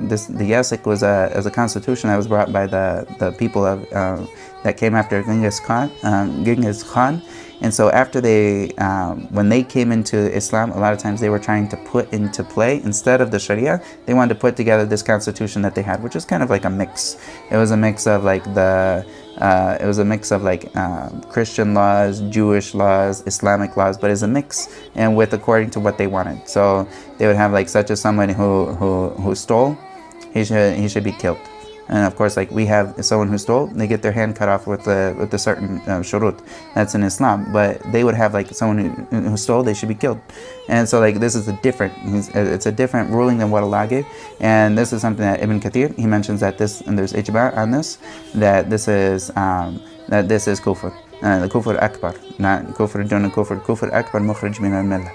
the Yasik was a constitution that was brought by the people of that came after Genghis Khan. And so after when they came into Islam, a lot of times they were trying to put into play, instead of the Sharia, they wanted to put together this constitution that they had, which was kind of like a mix. It was a mix of like Christian laws, Jewish laws, Islamic laws, but it's a mix, and with according to what they wanted. So they would have like such as someone who stole, he should be killed. And of course, like we have someone who stole, they get their hand cut off with a certain shurut. That's in Islam. But they would have like someone who stole, they should be killed. And so like this is it's a different ruling than what Allah gave. And this is something that Ibn Kathir, he mentions that and there's ijma' on this, that this is kufr. The kufr akbar, not kufr dun kufr akbar mukhrij min al-millah.